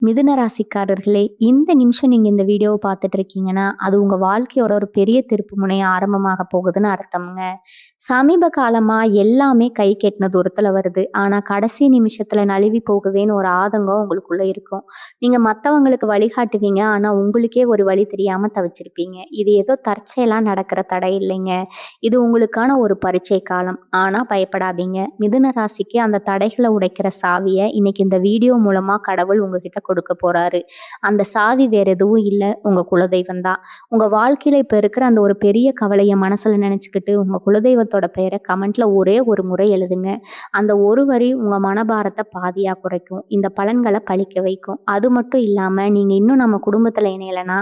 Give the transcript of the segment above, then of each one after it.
மிதுன ராசிக்காரர்களே, இந்த நிமிஷம் நீங்க இந்த வீடியோவ பார்த்துட்டு இருக்கீங்கன்னா, அது உங்க வாழ்க்கையோட ஒரு பெரிய திருப்பு முனை ஆரம்பமாக போகுதுன்னு அர்த்தம்ங்க. சமீப காலமா எல்லாமே கை கெட்டுன தூரத்துல வருது. ஆனா கடைசி நிமிஷத்துல நழுவி போகுதேன்னு ஒரு ஆதங்கம் உங்களுக்குள்ள இருக்கும். நீங்க மத்தவங்களுக்கு வழிகாட்டுவீங்க. ஆனா உங்களுக்கே ஒரு வழி தெரியாம தவிச்சிருப்பீங்க. இது ஏதோ தற்செயலா நடக்கிற தடை இல்லைங்க. இது உங்களுக்கான ஒரு பரீட்சை காலம். ஆனா பயப்படாதீங்க. மிதுன ராசிக்கு அந்த தடைகள உடைக்கிற சாவிய இன்னைக்கு இந்த வீடியோ மூலமா கடவுள் உங்ககிட்ட கொடுக்க போறாரு. அந்த சாவி வேற எதுவும் இல்ல, உங்க குலதெய்வம் தான். உங்க வாழ்க்கையில இப்ப இருக்கிற அந்த ஒரு பெரிய கவலைய மனசுல நினைச்சுக்கிட்டு, உங்க குலதெய்வத்தோட பெயர கமெண்ட்ல ஒரே ஒரு முறை எழுதுங்க. அந்த ஒரு வரி உங்க மனபாரத்த பாதியா குறைக்கும். இந்த பலன்கள பலிக்க வைக்கும். அது மட்டும் இல்லாம, நீங்க இன்னும் நம்ம குடும்பத்துல இணையலனா,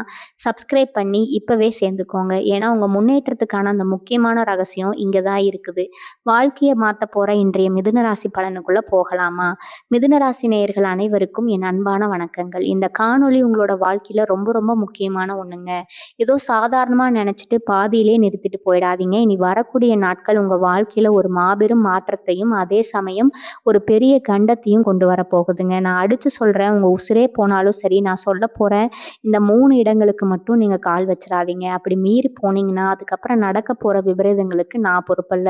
சப்ஸ்கிரைப் பண்ணி இப்பவே சேர்ந்துக்கோங்க. ஏன்னா, உங்க முன்னேற்றத்துக்கான அந்த முக்கியமான ரகசியம் இங்க தான் இருக்குது. வாழ்க்கைய மாத்தப் போற இன்றைய மிதுன ராசி பலனுக்குள்ள போகலாமா? மிதுன ராசி நேயர்கள் அனைவருக்கும் என் அன்பான வணக்கங்கள். இந்த காணொளி உங்களோட வாழ்க்கையில ரொம்ப ரொம்ப முக்கியமான ஒண்ணுங்க. ஏதோ சாதாரணமா நினைச்சிட்டு பாதியிலே நிறுத்திட்டு போயிடாதீங்க. இனி வரக்கூடிய நாட்கள் உங்க வாழ்க்கையில ஒரு மாபெரும் மாற்றத்தையும், அதே சமயம் ஒரு பெரிய கண்டத்தையும் கொண்டு வரப்போகுதுங்க. நான் அடிச்சு சொல்றேன், உங்க உசிரே போனாலும் சரி, நான் சொல்லப் போற இந்த 3 இடங்களுக்கு மட்டும் நீங்க கால் வச்சிராதீங்க. அப்படி மீறி போனீங்கன்னா, அதுக்கப்புறம் நடக்கப் போற விபரீதங்களுக்கு நான் பொறுப்பல்ல.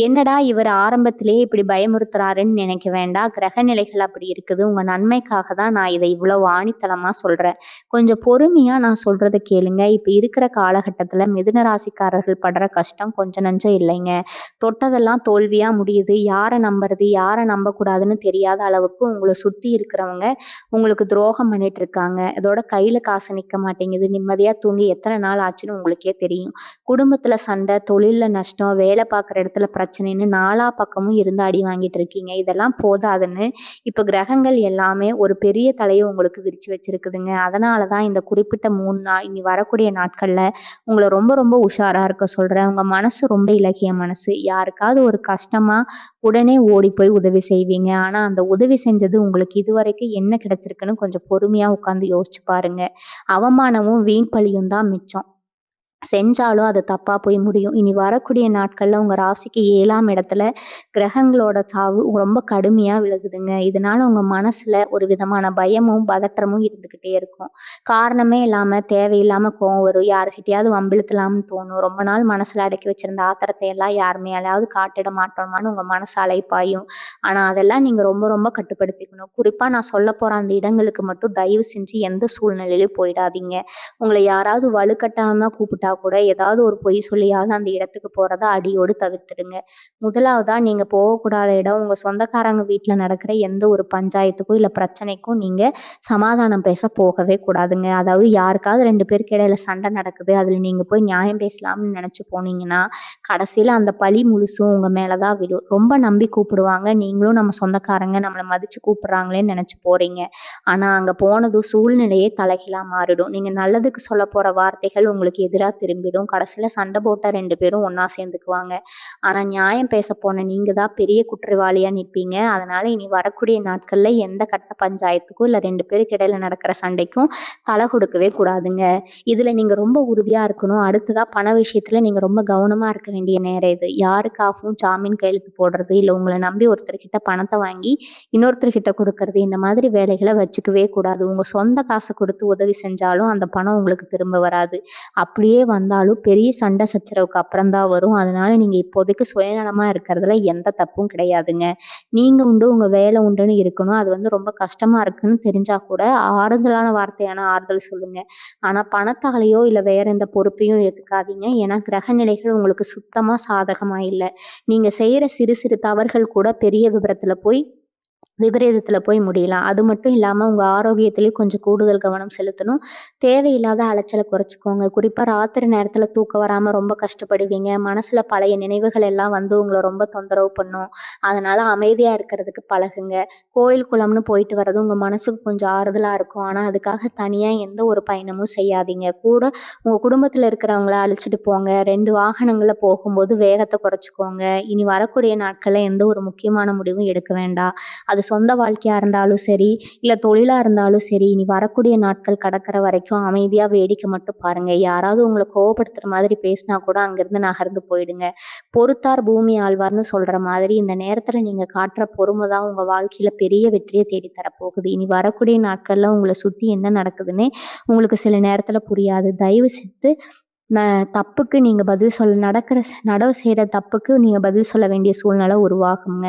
என்னடா இவர் ஆரம்பத்திலேயே இப்படி பயமுறுத்துறாருன்னு நினைக்க வேண்டாம். கிரக நிலைகள் அப்படி இருக்குது. உங்க நன்மைக்காக தான் நான் இதை இவ்வளவு ஆணித்தனமா சொல்றேன். கொஞ்சம் பொறுமையா நான் சொல்றத கேளுங்க. இப்ப இருக்கிற காலகட்டத்துல மிதுன ராசிக்காரர்கள் படுற கஷ்டம் கொஞ்சம் நஞ்சம் இல்லைங்க. தொட்டதெல்லாம் தோல்வியா முடியுது. யார நம்புறது, யார நம்பக்கூடாதுன்னு தெரியாத அளவுக்கு உங்கள சுத்தி இருக்கிறவங்க உங்களுக்கு துரோகம் பண்ணிட்டு இருக்காங்க. இதோட கையில காசு நிக்க மாட்டேங்குது. நிம்மதியா தூங்கி எத்தனை நாள் ஆச்சுன்னு உங்களுக்கே தெரியும். குடும்பத்துல சண்டை, தொழில்ல நஷ்டம், வேலை பார்க்குற இடத்துல பிரச்சனைன்னு நாலா பக்கமும் இருந்து அடி வாங்கிட்டு இருக்கீங்க. இதெல்லாம் போதாதுன்னு இப்ப கிரகங்கள் எல்லாமே ஒரு பெரிய தலையை உங்களுக்கு விரிச்சு வச்சிருக்குதுங்க. அதனால தான் இந்த குறிப்பிட்ட 3 நாள் இனி வரக்கூடிய நாட்கள்ல உங்கள ரொம்ப ரொம்ப உஷாரா இருக்க சொல்றேன். உங்க மனசு ரொம்ப இலகிய மனசு. யாருக்காவது ஒரு கஷ்டமா உடனே ஓடி போய் உதவி செய்வீங்க. ஆனா அந்த உதவி செஞ்சது உங்களுக்கு இதுவரைக்கும் என்ன கிடைச்சிருக்குன்னு கொஞ்சம் பொறுமையா உட்கார்ந்து யோசிச்சு பாருங்க. அவமானமும் வீண் பழியும் தான் மிச்சம். செஞ்சாலும் அது தப்பா போய் முடியும். இனி வரக்கூடிய நாட்கள்ல உங்க ராசிக்கு 7ஆம் இடத்துல கிரகங்களோட தாவு ரொம்ப கடுமையா விலகுதுங்க. இதனால உங்க மனசுல ஒரு விதமான பயமும், பதற்றமும் இருந்துகிட்டே இருக்கும். காரணமே இல்லாம தேவையில்லாம கோவம் வரும். யார்கிட்டயாவது வம்பிழுத்தலாம்னு தோணும். ரொம்ப நாள் மனசுல அடக்கி வச்சிருந்த ஆத்திரத்தை எல்லாம் யார் மேலயாவது காட்டிட மாட்டோமான்னு உங்க மனசு அலைப்பாயும். ஆனா அதெல்லாம் நீங்க ரொம்ப ரொம்ப கட்டுப்படுத்திக்கணும். குறிப்பா நான் சொல்லப்போற அந்த இடங்களுக்கு மட்டும் தயவு செஞ்சு எந்த சூழ்நிலையிலும் போயிடாதீங்க. உங்கள யாராவது வலுக்கட்டாயமா கூப்பிட்டா கூட ஏதாவது ஒரு பொய் சொல்லியாவது அந்த இடத்துக்கு போறத அடியோடு தவிர்த்துடுங்க. முதலாவதா நீங்க போகக்கூடாத இடம், உங்க சொந்தக்காரங்க வீட்ல நடக்கிற எந்த ஒரு பஞ்சாயத்துக்கும், இல்ல பிரச்சனைக்கும் நீங்க சமாதானம் பேச போகவே கூடாதுங்க. அதாவது யாருக்காவது 2 பேருக்கு இடையில சண்டை நடக்குது. அதுல நீங்க போய் நியாயம் பேசலாம்னு நினைச்சு போனீங்கன்னா, கடைசியில அந்த பழி முழுசும் உங்க மேல தான் விழும். ரொம்ப நம்பி கூப்பிடுவாங்க. நீங்களும் நம்ம சொந்தக்காரங்க நம்மள மதிச்சு கூப்பிடுறாங்களேன்னு நினைச்சு போறீங்க. ஆனா அங்க போனதும் சூழ்நிலையே தலைகீழா மாறிடும். நீங்க நல்லதுக்கு சொல்லப் போற வார்த்தைகள் உங்களுக்கு எதிரா திரும்பிடும். கடைசியில சண்டை போட்ட 2 பேரும் ஒண்ணா சேர்ந்துக்குவாங்க. ஆனா நியாயம் பேச போன நீங்க தான் பெரிய குற்றவாளியா நிப்பீங்க. அதனால இனி வரக்கூடிய நாட்கள்ல எந்த கட்ட பஞ்சாயத்துக்கும், இல்ல 2 பேருக்கு இடையில நடக்கிற சண்டைக்கும் தலை கொடுக்கவே கூடாதுங்க. இதுல நீங்க ரொம்ப உறுதியா இருக்கணும். அடுத்ததா பண விஷயத்துல நீங்க ரொம்ப கவனமா இருக்க வேண்டிய நேரம் இது. யாருக்காகவும் ஜாமீன் கையெழுத்து போடுறது, இல்ல உங்கள நம்பி ஒருத்தர்கிட்ட பணத்தை வாங்கி இன்னொருத்தர்கிட்ட கொடுக்கறது, இந்த மாதிரி வேலைகளை வச்சுக்கவே கூடாது. உங்க சொந்த காசை கொடுத்து உதவி செஞ்சாலும் அந்த பணம் உங்களுக்கு திரும்ப வராது. அப்படியே வந்தாலும் பெரிய சண்டை சச்சரவுக்கு அப்புறம் தான் வரும். அதனால நீங்க இப்போதைக்கு சுயநலமா இருக்கிறதுல எந்த தப்பும் கிடையாதுங்க. நீங்க உண்டு, உங்க வேலை உண்டுன்னு இருக்கணும். அது ரொம்ப கஷ்டமா இருக்குன்னு தெரிஞ்சா கூட ஆறுதலான வார்த்தையான ஆறுதல் சொல்லுங்க. ஆனா பணத்தாலேயோ இல்ல வேற எந்த பொறுப்பையும் ஏத்துக்காதீங்க. ஏன்னா கிரக நிலைகள் உங்களுக்கு சுத்தமா சாதகமா இல்ல. நீங்க செய்யற சிறு சிறு தவறுகள் கூட பெரிய விபரீதத்துல போய் முடியலாம். அது மட்டும் இல்லாம உங்க ஆரோக்கியத்திலயும் கொஞ்சம் கூடுதல் கவனம் செலுத்தணும். தேவையில்லாத அலைச்சலை குறைச்சுக்கோங்க. குறிப்பா ராத்திரி நேரத்துல தூக்கம் வராம ரொம்ப கஷ்டப்படுவீங்க. மனசுல பழைய நினைவுகள் எல்லாம் உங்களை ரொம்ப தொந்தரவு பண்ணும். அதனால அமைதியா இருக்கிறதுக்கு பழகுங்க. கோயில் குளம்னு போயிட்டு வர்றது உங்க மனசுக்கு கொஞ்சம் ஆறுதலா இருக்கும். ஆனா அதுக்காக தனியா எந்த ஒரு பயணமும் செய்யாதீங்க. கூட உங்க குடும்பத்துல இருக்கிறவங்கள அழைச்சிட்டு போங்க. 2 வாகனங்கள்ல போகும்போது வேகத்தை குறைச்சுக்கோங்க. இனி வரக்கூடிய நாட்கள்ல எந்த ஒரு முக்கியமான முடிவும் எடுக்க வேண்டாம். அது சொந்த வாழ்க்கையா இருந்தாலும் சரி, இல்ல தொழிலா இருந்தாலும் சரி, இனி வரக்கூடிய நாட்கள் கடக்கிற வரைக்கும் அமைதியா வேடிக்கை மட்டும் பாருங்க. யாராவது உங்கள கோவப்படுத்துற மாதிரி பேசினா கூட அங்கிருந்து நகர்ந்து போயிடுங்க. பொறுத்தார் பூமி ஆழ்வார்ன்னு சொல்ற மாதிரி இந்த நேரத்துல நீங்க காட்டுற பொறுமை தான் உங்க வாழ்க்கையில பெரிய வெற்றியை தேடி தரப்போகுது. இனி வரக்கூடிய நாட்கள்ல உங்கள சுத்தி என்ன நடக்குதுன்னே உங்களுக்கு சில நேரத்துல புரியாது. தயவு செஞ்சு ந தப்புக்கு நீங்க பதில் சொல்ல நடவு செய்ற தப்புக்கு நீங்க பதில் சொல்ல வேண்டிய சூழ்நிலை உருவாகுங்க.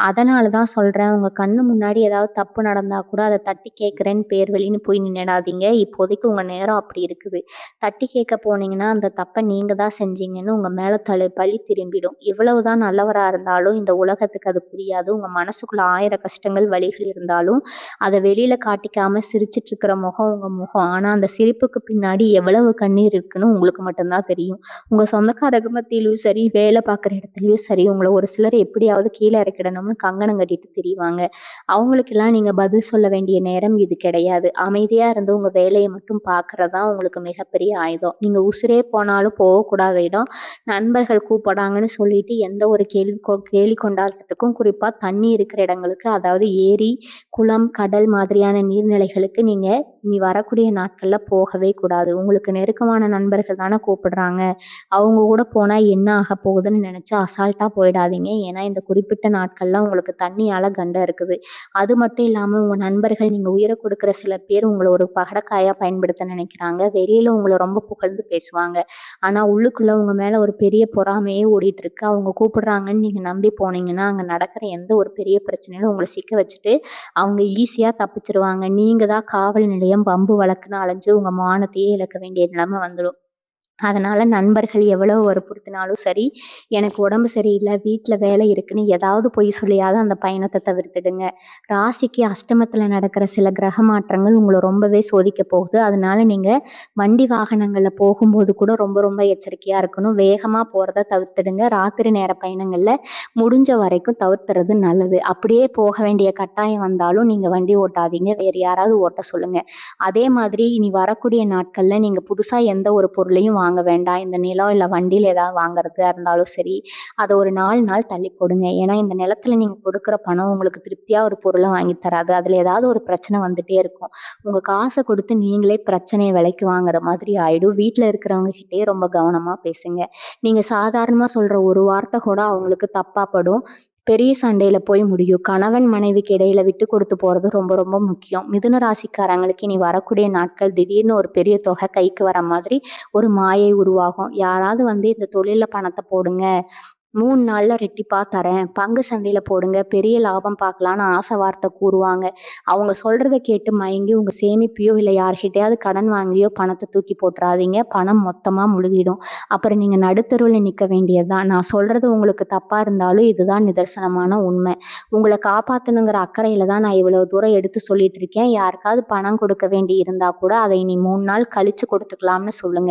அதனால தான் சொல்றேன், உங்க கண்ணு முன்னாடி ஏதாவது தப்பு நடந்தா கூட அத தட்டி கேட்கிறேன்னு பேர் வழின்னு போய் நின்னுடாதீங்க. இப்போதைக்கு உங்க நேரம் அப்படி இருக்குது. தட்டி கேட்க போனீங்கன்னா, அந்த தப்ப நீங்க தான் செஞ்சீங்கன்னு உங்க மேல பழி திரும்பிடும். இவ்வளவுதான் நல்லவரா இருந்தாலும் இந்த உலகத்துக்கு அது புரியாது. உங்க மனசுக்குள்ள 1000 கஷ்டங்கள், வலிகள் இருந்தாலும் அத வெளியில காட்டிக்காம சிரிச்சுட்டு இருக்கிற முகம் உங்க முகம். ஆனா அந்த சிரிப்புக்கு பின்னாடி எவ்வளவு கண்ணீர் இருக்குன்னு உங்களுக்கு மட்டும் தான் தெரியும். உங்க சொந்தக்காரங்க மத்தியிலும் சரி, வேலை பார்க்குற இடத்துலயும் சரி, உங்கள ஒரு சிலர் எப்படியாவது கீழ இறக்கிடணும்னு கங்கணம் கட்டிட்டு திரிவாங்க. அவங்களுக்கெல்லாம் நீங்க பதில் சொல்ல வேண்டிய நேரம் இது கிடையாது. அமைதியா இருந்து உங்க வேலைய மட்டும் பார்க்குறது தான் உங்களுக்கு மிகப்பெரிய ஆயுதம். நீங்க உசிரே போனாலும் போகக்கூடாத இடம், நண்பர்கள் கூப்பிடுறாங்கன்னு சொல்லிட்டு எந்த ஒரு கேலி கொண்டாட்டத்துக்கும், குறிப்பா தண்ணி இருக்கிற இடங்களுக்கு, அதாவது ஏரி, குளம், கடல் மாதிரியான நீர்நிலைகளுக்கு நீங்க இனி வரக்கூடிய நாட்கள்ல போகவே கூடாது. உங்களுக்கு நெருக்கமான நண்பர்கள் தானே கூப்பிடுறாங்க. அவங்க கூட போனா என்ன ஆகப் போகுதுன்னு நினைச்சு அசால்ட்டா போயிடாதீங்க. ஏன்னா இந்த குறிப்பிட்ட நாட்கள்ல உங்களுக்கு தண்ணியால கண்டம் இருக்குது. அது மட்டும் இல்லாம உங்க நண்பர்கள் நீங்க உயிர கொடுக்குற சில பேர் உங்கள ஒரு பகடைக்காயா பயன்படுத்த நினைக்கிறாங்க. வெளியில உங்கள ரொம்ப புகழ்ந்து பேசுவாங்க. ஆனா உள்ளுக்குள்ள உங்க மேல ஒரு பெரிய பொறாமையே ஓடிட்டு இருக்கு. அவங்க கூப்பிடுறாங்கன்னு நீங்க நம்பி போனீங்கன்னா, அங்க நடக்கிற எந்த ஒரு பெரிய பிரச்சனையிலும் உங்கள சிக்க வச்சுட்டு அவங்க ஈஸியா தப்பிச்சுருவாங்க. நீங்க தான் காவல் நிலையம், வம்பு வழக்குன்னு அலைஞ்சு உங்க மானத்தையே இழக்க வேண்டிய நிலைமை வந்துடும். அதனால நண்பர்கள் எவ்வளவு வற்புறுத்தினாலும் சரி, எனக்கு உடம்பு சரியில்ல, வீட்ல வேலை இருக்குன்னு ஏதாவது பொய் சொல்லியாவது அந்த பயணத்த தவிர்த்துடுங்க. ராசிக்கு அஷ்டமத்துல நடக்கிற சில கிரக மாற்றங்கள் உங்கள ரொம்பவே சோதிக்க போகுது. அதனால நீங்க வண்டி வாகனங்கள்ல போகும்போது கூட ரொம்ப ரொம்ப எச்சரிக்கையா இருக்கணும். வேகமா போறத தவிர்த்துடுங்க. ராத்திரி நேர பயணங்கள்ல முடிஞ்ச வரைக்கும் தவிர்த்துறது நல்லது. அப்படியே போக வேண்டிய கட்டாயம் வந்தாலும் நீங்க வண்டி ஓட்டாதீங்க. வேறு யாராவது ஓட்ட சொல்லுங்க. அதே மாதிரி இனி வரக்கூடிய நாட்கள்ல நீங்க புதுசா எந்த ஒரு பொருளையும் வாங்க வேண்டாம். இந்த நிலம் இல்ல வண்டியில ஏதாவது வாங்குறதா இருந்தாலும் சரி, அத ஒரு 4 நாள் தள்ளி போடுங்க. ஏன்னா இந்த நிலத்துல நீங்க கொடுக்குற பணம் உங்களுக்கு திருப்தியா ஒரு பொருள வாங்கி தராது. அதுல ஏதாவது ஒரு பிரச்சனை வந்துட்டே இருக்கும். உங்க காச கொடுத்து நீங்களே பிரச்சனைய விலைக்கு வாங்குற மாதிரி ஆயிடும். வீட்ல இருக்கிறவங்க கிட்டயே ரொம்ப கவனமா பேசுங்க. நீங்க சாதாரணமா சொல்ற ஒரு வார்த்தை கூட அவங்களுக்கு தப்பா படும். பெரிய சண்டையில போய் முடியும். கணவன் மனைவிக்கு இடையில விட்டு கொடுத்து போறது ரொம்ப ரொம்ப முக்கியம். மிதுன ராசிக்காரங்களுக்கு இனி வரக்கூடிய நாட்கள் திடீர்னு ஒரு பெரிய தொகை கைக்கு வர மாதிரி ஒரு மாயை உருவாகும். யாராவது இந்த தொழில்ல பணத்த போடுங்க, 3 நாள்ல ரெட்டிப்பா தரேன், பங்கு சந்தையில போடுங்க, பெரிய லாபம் பார்க்கலான்னு ஆசை வார்த்தை கூறுவாங்க. அவங்க சொல்றத கேட்டு மயங்கி உங்க சேமிப்பையோ இல்ல யார்கிட்டயாவது கடன் வாங்கியோ பணத்த தூக்கி போட்டுறாதீங்க. பணம் மொத்தமா முழுகிடும். அப்புறம் நீங்க நடுத்தெருவுல நிக்க வேண்டியது தான். நான் சொல்றது உங்களுக்கு தப்பா இருந்தாலும் இதுதான் நிதர்சனமான உண்மை. உங்கள காப்பாத்தணுங்கிற அக்கறையில தான் நான் இவ்வளவு தூரம் எடுத்து சொல்லிட்டு இருக்கேன். யாருக்காவது பணம் கொடுக்க வேண்டி இருந்தா கூட அதை இனி 3 நாள் கழிச்சு கொடுத்துக்கலாம்னு சொல்லுங்க.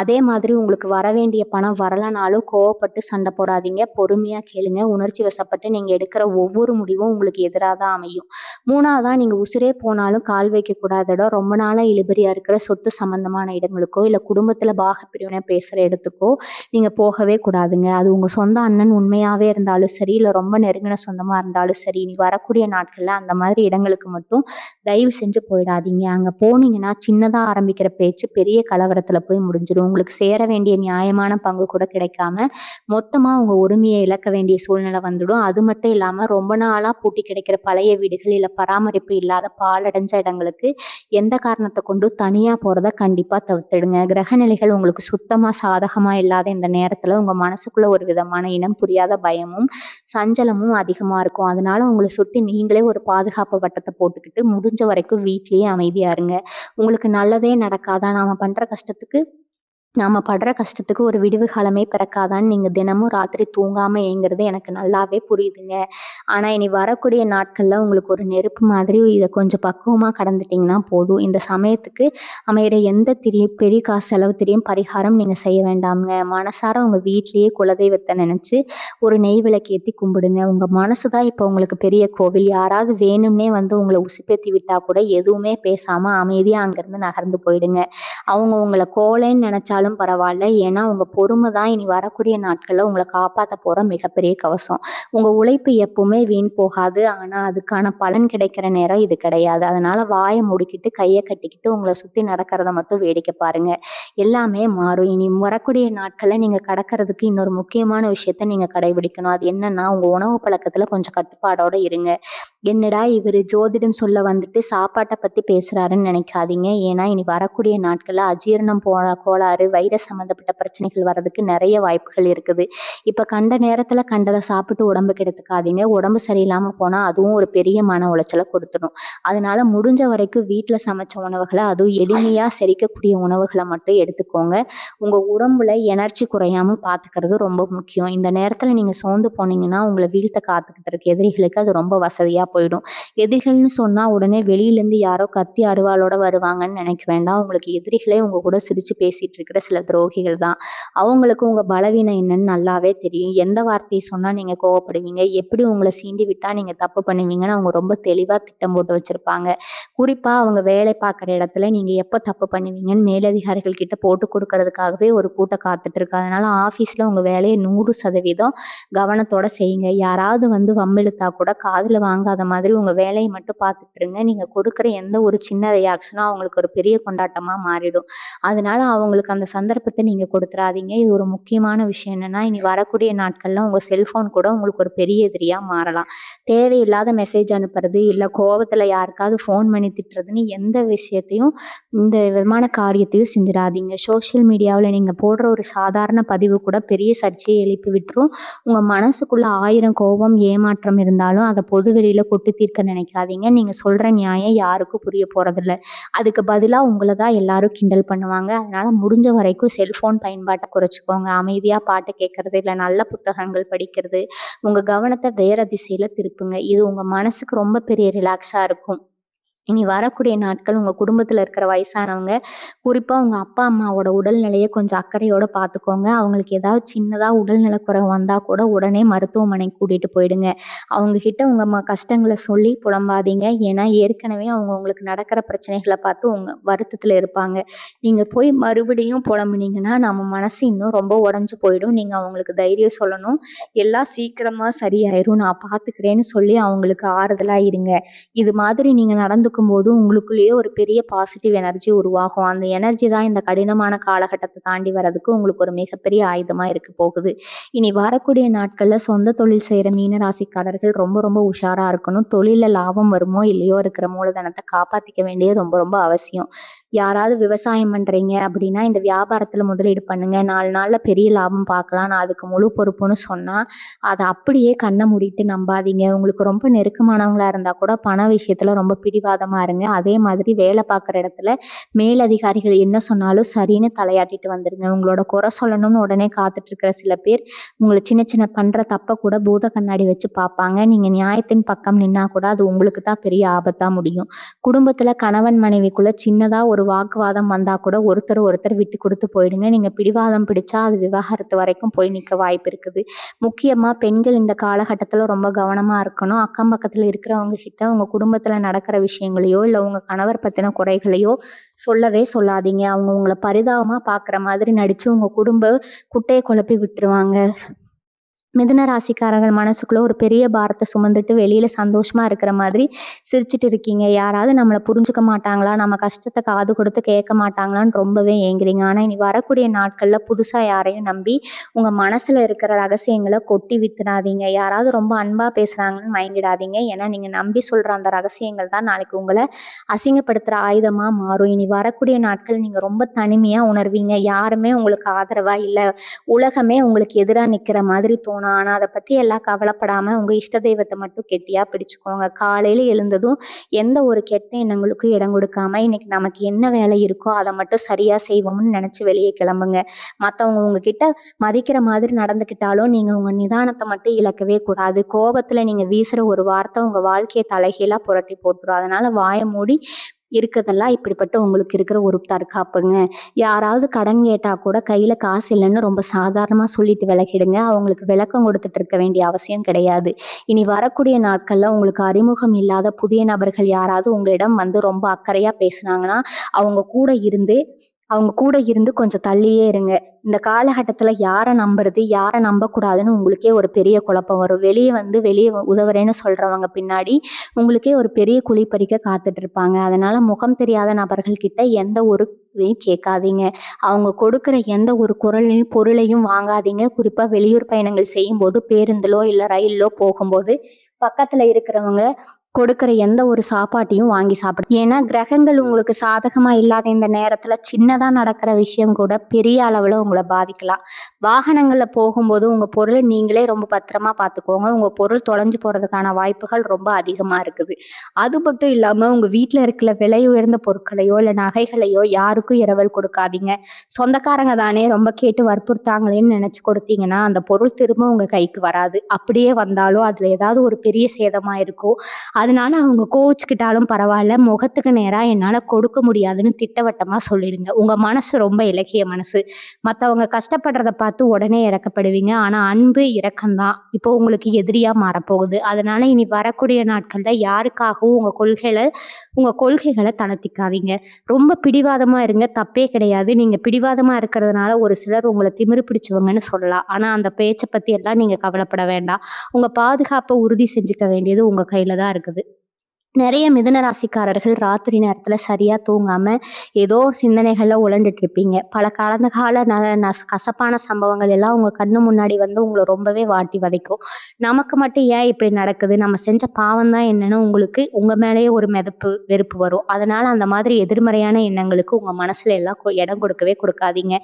அதே மாதிரி உங்களுக்கு வர வேண்டிய பணம் வரலனாலும் கோவப்பட்டு சண்டை போடாதீங்க. பொறுமையா கேளுங்க. உணர்ச்சி வசப்பட்டு நீங்க எடுக்கிற ஒவ்வொரு முடிவும் உங்களுக்கு எதிரா தான் அமையும். 3வதா நீங்க உசிரே போனாலும் கால் வைக்கக்கூடாத இடம், ரொம்ப நாளா இழுபறியா இருக்கிற சொத்து சம்பந்தமான இடங்களுக்கோ, இல்ல குடும்பத்துல பாகப்பிரிவினை பேசுற இடத்துக்கோ நீங்க போகவே கூடாதுங்க. அது உங்க சொந்த அண்ணன் உண்மையாவே இருந்தாலும் சரி, இல்ல ரொம்ப நெருங்கின சொந்தமா இருந்தாலும் சரி, இனி வரக்கூடிய நாட்கள்ல அந்த மாதிரி இடங்களுக்கு மட்டும் தயவு செஞ்சு போயிடாதீங்க. அங்க போனீங்கன்னா சின்னதா ஆரம்பிக்கிற பேச்சு பெரிய கலவரத்துல போய் முடிஞ்சிடும். உங்களுக்கு சேர வேண்டிய நியாயமான பங்கு கூட கிடைக்காம மொத்தமா உங்க உரிமையை இழக்க வேண்டிய சூழ்நிலை வந்துடும். அது மட்டும் இல்லாம ரொம்ப நாளா பூட்டி கிடைக்கிற பழைய வீடுகள் இல்ல பராமரிப்பு இல்லாத பாழடைஞ்ச இடங்களுக்கு எந்த காரணத்தை கொண்டும் தனியா போறத கண்டிப்பா தவிர்த்திடுங்க. கிரகநிலைகள் உங்களுக்கு சுத்தமா சாதகமா இல்லாத இந்த நேரத்துல உங்க மனசுக்குள்ள ஒரு விதமான இனம் புரியாத பயமும் சஞ்சலமும் அதிகமா இருக்கும். அதனால உங்களை சுத்தி நீங்களே ஒரு பாதுகாப்பு வட்டத்தை போட்டுக்கிட்டு முடிஞ்ச வரைக்கும் வீட்லயே அமைதியா இருங்க. உங்களுக்கு நல்லதே நடக்காதா? நாம படுற கஷ்டத்துக்கு ஒரு விடிவு காலமே பிறக்காதான்னு நீங்க தினமும் ராத்திரி தூங்காம ஏங்குறது எனக்கு நல்லாவே புரியுதுங்க. ஆனா இனி வரக்கூடிய நாட்கள்ல உங்களுக்கு ஒரு நெருப்பு மாதிரி இதை கொஞ்சம் பக்குவமா கடந்துட்டீங்கன்னா போதும். இந்த சமயத்துக்கு அமையிற எந்த பெரிய காசு செலவு பரிகாரம் நீங்க செய்ய வேண்டாம்ங்க. மனசார உங்க வீட்லயே குலதெய்வத்தை நினைச்சு ஒரு நெய் விளக்கு ஏத்தி கும்பிடுங்க. உங்க மனசுதான் இப்ப உங்களுக்கு பெரிய கோவில். யாராவது வேணும்னே உங்களை உசுப்பேத்தி விட்டா கூட எதுவுமே பேசாம அமைதியா அங்கிருந்து நகர்ந்து போயிடுங்க. அவங்க உங்களை கோலைன்னு நினைச்சாலும் இருந்தாலும் பரவாயில்ல. ஏன்னா உங்க பொறுமை தான் இனி வரக்கூடிய நாட்கள்ல உங்கள காப்பாத்த போற மிகப்பெரிய கவசம். உங்க உழைப்பு எப்பவுமே வீண் போகாது. ஆனா அதுக்கான பலன் கிடைக்கிற நேரம் இது கிடையாது. அதனால வாய மூடிக்கிட்டு, கைய கட்டிக்கிட்டு உங்கள சுத்தி நடக்கிறத மட்டும் வேடிக்கை பாருங்க. எல்லாமே மாறும். இனி வரக்கூடிய நாட்கள்ல நீங்க கடக்கிறதுக்கு இன்னொரு முக்கியமான விஷயத்த நீங்க கடைபிடிக்கணும். அது என்னன்னா, உங்க உணவு பழக்கத்துல கொஞ்சம் கட்டுப்பாடோட இருங்க. என்னடா இவரு ஜோதிடம் சொல்ல வந்துட்டு சாப்பாட்ட பத்தி பேசுறாருன்னு நினைக்காதீங்க. ஏன்னா இனி வரக்கூடிய நாட்கள்ல அஜீரணம் கோளாறு, வைரஸ் சம்மந்தப்பட்ட பிரச்சனைகள் வர்றதுக்கு நெறைய வாய்ப்புகள் இருக்குது. இப்ப கண்ட நேரத்துல கண்டத சாப்பிட்டு உடம்ப கெடுத்துக்காதீங்க. உடம்பு சரியில்லாம போனா அதுவும் ஒரு பெரிய மன உளைச்சல கொடுத்துடும். அதனால முடிஞ்ச வரைக்கும் வீட்ல சமைச்ச உணவுகள, அதுவும் எளிமையா செரிக்கக்கூடிய உணவுகள மட்டும் எடுத்துக்கோங்க. உங்க உடம்புல எனர்ஜி குறையாம பார்த்துக்கிறது ரொம்ப முக்கியம். இந்த நேரத்துல நீங்க சோர்ந்து போனீங்கன்னா, உங்கள வீழ்த்த காத்துக்கிட்டு இருக்க எதிரிகளுக்கு அது ரொம்ப வசதியா போயிடும். எதிரிகள்னு சொன்னா உடனே வெளியிலேருந்து யாரோ கத்தி அருவாளோட வருவாங்கன்னு நினைக்க வேண்டாம். உங்களுக்கு எதிரிகளே உங்க கூட சிரிச்சு பேசிட்டு இருக்கிற சில துரோகிகள் தான். அவங்களுக்கு உங்க பலவீனம் என்னன்னு நல்லாவே தெரியும். எந்த வார்த்தையை சொன்னா நீங்க கோவப்படுவீங்க, எப்படி உங்கள சீண்டி விட்டா நீங்க தப்பு பண்ணுவீங்கன்னு அவங்க ரொம்ப தெளிவா திட்டம் போட்டு வச்சிருப்பாங்க. குறிப்பா அவங்க வேலை பார்க்குற இடத்துல நீங்க எப்ப தப்பு பண்ணுவீங்கன்னு மேலதிகாரிகள் கிட்ட போட்டு கொடுக்கறதுக்காகவே ஒரு கூட்டம் காத்துட்டு இருக்கு. அதனால ஆஃபீஸ்ல உங்க வேலைய 100% கவனத்தோட செய்யுங்க. யாராவது வந்து வம்பிழுத்தா கூட காதுல வாங்காத மாதிரி உங்க வேலைய மட்டும் பார்த்துட்டு இருங்க. நீங்க கொடுக்குற எந்த ஒரு சின்ன ரியாக்ஷனும் அவங்களுக்கு ஒரு பெரிய கொண்டாட்டமா மாறிடும். அதனால அவங்களுக்கு அந்த சந்தர்ப்பத்த நீங்க கொடுத்துறாதீங்க. இது ஒரு முக்கியமான விஷயம் என்னன்னா, இனி வரக்கூடிய நாட்கள்ல உங்க செல்ஃபோன் கூட உங்களுக்கு ஒரு பெரிய எதிரியா மாறலாம். தேவையில்லாத மெசேஜ் அனுப்புறது, இல்ல கோவத்துல யாருக்காவது ஃபோன் பண்ணி திட்டுறதுன்னு எந்த விஷயத்தையும் இந்த விதமான காரியத்தையும் செஞ்சிடாதீங்க. சோஷியல் மீடியாவுல நீங்க போடுற ஒரு சாதாரண பதிவு கூட பெரிய சர்ச்சையை எழுப்பி விட்டுரும். உங்க மனசுக்குள்ள 1000 கோபம், ஏமாற்றம் இருந்தாலும் அத பொது வெளியில கொட்டி தீர்க்க நினைக்காதீங்க. நீங்க சொல்ற நியாயம் யாருக்கும் புரிய போறதில்ல. அதுக்கு பதிலா உங்கள தான் எல்லாரும் கிண்டல் பண்ணுவாங்க. அதனால முடிஞ்ச வரைக்கும் செல்ஃபோன் பயன்பாட்ட குறைச்சுக்கோங்க. அமைதியா பாட்டு கேட்கறது, இல்ல நல்ல புத்தகங்கள் படிக்கிறது, உங்க கவனத்த வேற திசையில திருப்புங்க. இது உங்க மனசுக்கு ரொம்ப பெரிய ரிலாக்ஸா இருக்கும். இனி வரக்கூடிய நாட்கள் உங்க குடும்பத்துல இருக்கிற வயசானவங்க, குறிப்பா உங்க அப்பா, அம்மாவோட உடல்நிலைய கொஞ்சம் அக்கறையோட பார்த்துக்கோங்க. அவங்களுக்கு ஏதாவது சின்னதா உடல்நலக்குறைவு வந்தா கூட உடனே மருத்துவமனைக்கு கூட்டிட்டு போயிடுங்க. அவங்க கிட்ட உங்க கஷ்டங்கள சொல்லி புலம்பாதீங்க. ஏன்னா ஏற்கனவே அவங்க உங்களுக்கு நடக்கிற பிரச்சனைகள பார்த்து உங்க வருத்தத்துல இருப்பாங்க. நீங்க போய் மறுபடியும் புலம்புனீங்கன்னா, நம்ம மனசு இன்னும் ரொம்ப உடைஞ்சு போயிடும். நீங்க அவங்களுக்கு தைரியம் சொல்லணும். எல்லாம் சீக்கிரமா சரியாயிரும். நான் பார்த்துக்கிறேன்னு சொல்லி அவங்களுக்கு ஆறுதலா இருங்க. இது மாதிரி நீங்க நடந்துக்கும்போது உங்களுக்குள்ளேயே ஒரு பெரிய பாசிட்டிவ் எனர்ஜி உருவாகும். அந்த எனர்ஜி தான் இந்த கடினமான காலகட்டத்த தாண்டி வர்றதுக்கு உங்களுக்கு ஒரு மிகப்பெரிய ஆயுதமா இருக்க போகுது. இனி வரக்கூடிய நாட்கள்ல சொந்த தொழில் செய்ற மீன ராசிக்காரர்கள் ரொம்ப ரொம்ப உஷாரா இருக்கணும். தொழில்ல லாபம் வருமோ இல்லையோ இருக்கிற மூலதனத்த காப்பாத்திக்க வேண்டியது ரொம்ப ரொம்ப அவசியம். யாராவது விவசாயம் பண்றீங்க அப்படின்னா, இந்த வியாபாரத்துல முதலீடு பண்ணுங்க. 4 நாள்ல பெரிய லாபம் பார்க்கலாம். நான் அதுக்கு முழு பொறுப்புன்னு சொன்னா, அத அப்படியே கண்ண மூடிட்டு நம்பாதீங்க. உங்களுக்கு ரொம்ப நெருக்கமானவங்களா இருந்தா கூட பண விஷயத்துல ரொம்ப பிடிவாதமா இருங்க. அதே மாதிரி வேலை பார்க்குற இடத்துல மேலதிகாரிகள் என்ன சொன்னாலும் சரின்னு தலையாட்டிட்டு வந்துருங்க. உங்களோட குறை சொல்லணும்னு உடனே காத்துட்டு இருக்கிற சில பேர் உங்கள சின்ன சின்ன பண்ற தப்ப கூட பூத கண்ணாடி வச்சு பார்ப்பாங்க. நீங்க நியாயத்தின் பக்கம் நின்னா கூட அது உங்களுக்கு தான் பெரிய ஆபத்தா முடியும். குடும்பத்துல கணவன் மனைவிக்குள்ள சின்னதா ஒரு வாக்குவாதம் வந்தா கூட ஒருத்தர் விட்டு கொடுத்து போயிடுங்க. நீங்க பிடிவாதம் பிடிச்சா அது விவாகரத்து வரைக்கும் போய் நிக்க வாய்ப்பு இருக்குது. முக்கியமா பெண்கள் இந்த காலகட்டத்துல ரொம்ப கவனமா இருக்கணும். அக்கம் பக்கத்துல இருக்கிறவங்க கிட்ட உங்க குடும்பத்துல நடக்கிற விஷயங்களையோ, இல்ல உங்க கணவர் பத்தின குறைகளையோ சொல்லவே சொல்லாதீங்க. அவங்க உங்கள பரிதாபமா பார்க்குற மாதிரி நடிச்சு உங்க குடும்ப குட்டைய குழப்பி விட்டுருவாங்க. மிதுன ராசிக்காரர்கள் மனசுக்குள்ள ஒரு பெரிய பாரத்த சுமந்துட்டு வெளியில சந்தோஷமா இருக்கிற மாதிரி சிரிச்சுட்டு இருக்கீங்க. யாராவது நம்மள புரிஞ்சுக்க மாட்டாங்களா? நம்ம கஷ்டத்த காது கொடுத்து கேட்க மாட்டாங்களான்னு ரொம்பவே ஏங்குறீங்க. ஆனா இனி வரக்கூடிய நாட்கள்ல புதுசா யாரையும் நம்பி உங்க மனசுல இருக்கிற ரகசியங்கள கொட்டி வித்துறாதீங்க. யாராவது ரொம்ப அன்பா பேசுறாங்கன்னு மயங்கிடாதீங்க. ஏன்னா நீங்க நம்பி சொல்ற அந்த ரகசியங்கள் தான் நாளைக்கு உங்கள அசிங்கப்படுத்துற ஆயுதமா மாறும். இனி வரக்கூடிய நாட்கள் நீங்க ரொம்ப தனிமையா உணர்வீங்க. யாருமே உங்களுக்கு ஆதரவா இல்ல. உலகமே உங்களுக்கு எதிரா நிக்கிற மாதிரி தோணும். ஆனா அத பத்தி எல்லாம் கவலைப்படாம உங்க இஷ்ட தெய்வத்த மட்டும் கெட்டியா பிடிச்சுக்கோங்க. காலையில எழுந்ததும் எந்த ஒரு கெட்ட எண்ணங்களுக்கும் இடம் கொடுக்காம இன்னைக்கு நமக்கு என்ன வேலை இருக்கோ அத மட்டும் சரியா செய்வோம்னு நினைச்சு வெளியே கிளம்புங்க. மத்தவங்க உங்ககிட்ட மதிக்கிற மாதிரி நடந்துக்கிட்டாலும் நீங்க உங்க நிதானத்தை மட்டும் இழக்கவே கூடாது. கோபத்துல நீங்க வீசுற ஒரு வார்த்தை உங்க வாழ்க்கையை தலைகீழா புரட்டி போட்டுரும். அதனால வாய மூடி இருக்கதெல்லாம் இப்படிப்பட்ட உங்களுக்கு இருக்கிற ஒரு தற்காப்புங்க. யாராவது கடன் கேட்டா கூட கையில காசு இல்லைன்னு ரொம்ப சாதாரணமா சொல்லிட்டு விலகிடுங்க. அவங்களுக்கு விளக்கம் கொடுத்துட்டு இருக்க வேண்டிய அவசியம் கிடையாது. இனி வரக்கூடிய நாட்கள்ல உங்களுக்கு அறிமுகம் இல்லாத புதிய நபர்கள் யாராவது உங்களிடம் வந்து ரொம்ப அக்கறையா பேசுனாங்கன்னா அவங்க கூட இருந்து அவங்க கூட இருந்து கொஞ்சம் தள்ளியே இருங்க. இந்த காலகட்டத்துல யார நம்புறது, யார நம்பக்கூடாதுன்னு உங்களுக்கே ஒரு பெரிய குழப்பம் வரும். வெளிய உதவுறேன்னு சொல்றவங்க பின்னாடி உங்களுக்கே ஒரு பெரிய குழி பறிக்க காத்துட்டு இருப்பாங்க. அதனால முகம் தெரியாத நபர்கள் கிட்ட எந்த ஒரு இதையும் கேட்காதீங்க. அவங்க கொடுக்குற எந்த ஒரு பொருளையும் வாங்காதீங்க. குறிப்பா வெளியூர் பயணங்கள் செய்யும்போது பேருந்துலோ, இல்ல ரயில்லோ போகும்போது பக்கத்துல இருக்கிறவங்க கொடுக்கிற எந்த ஒரு சாப்பாட்டையும் வாங்கி சாப்பிடு. ஏன்னா கிரகங்கள் உங்களுக்கு சாதகமா இல்லாத இந்த நேரத்துல சின்னதா நடக்கிற விஷயம் கூட பெரிய அளவுல உங்களை பாதிக்கலாம். வாகனங்கள்ல போகும்போது உங்க பொருளை நீங்களே ரொம்ப பத்திரமா பார்த்துக்கோங்க. உங்க பொருள் தொலைஞ்சு போறதுக்கான வாய்ப்புகள் ரொம்ப அதிகமா இருக்குது. அது மட்டும் இல்லாம உங்க வீட்டுல இருக்கிற விலை உயர்ந்த பொருட்களையோ இல்ல நகைகளையோ யாருக்கும் இரவல் கொடுக்காதீங்க. சொந்தக்காரங்க தானே ரொம்ப கேட்டு வற்புறுத்தாங்களேன்னு நினைச்சு கொடுத்தீங்கன்னா அந்த பொருள் திரும்ப உங்க கைக்கு வராது. அப்படியே வந்தாலும் அதுல ஏதாவது ஒரு பெரிய சேதமா இருக்கும். அதனால அவங்க கோவிச்சுக்கிட்டாலும் பரவாயில்ல, முகத்துக்கு நேரா என்னால கொடுக்க முடியாதுன்னு திட்டவட்டமா சொல்லிடுங்க. உங்க மனசு ரொம்ப இலக்கிய மனசு. மத்தவங்க கஷ்டப்படுறத பார்த்து உடனே இறக்கப்படுவீங்க. ஆனா அன்பு, இரக்கம் தான் இப்போ உங்களுக்கு எதிரியா மாறப்போகுது. அதனால இனி வரக்கூடிய நாட்கள்ல யாருக்காகவும் உங்க கொள்கைகளை தளர்த்திக்காதீங்க. ரொம்ப பிடிவாதமா இருங்க, தப்பே கிடையாது. நீங்க பிடிவாதமா இருக்கிறதுனால ஒரு சிலர் உங்களை திமிரு பிடிச்சவங்கன்னு சொல்லலாம். ஆனா அந்த பேச்சை பத்தி எல்லாம் நீங்க கவலைப்பட வேண்டாம். உங்க பாதுகாப்பை உறுதி செஞ்சுக்க வேண்டியது உங்க கையில தான் இருக்குது. நிறைய மிதுன ராசிக்காரர்கள் ராத்திரி நேரத்துல சரியா தூங்காம ஏதோ ஒரு சிந்தனைகள்ல உழண்டுட்டு இருப்பீங்க. பல கடந்த கால கசப்பான சம்பவங்கள் எல்லாம் உங்க கண்ணு முன்னாடி வந்து உங்களை ரொம்பவே வாட்டி வதைக்கும். நமக்கு மட்டும் ஏன் இப்படி நடக்குது, நம்ம செஞ்ச பாவம் தான் என்னன்னு உங்களுக்கு உங்க மேலேயே ஒரு வெறுப்பு வரும். அதனால அந்த மாதிரி எதிர்மறையான எண்ணங்களுக்கு உங்க மனசுல எல்லாம் இடம் கொடுக்கவே கொடுக்காதீங்க.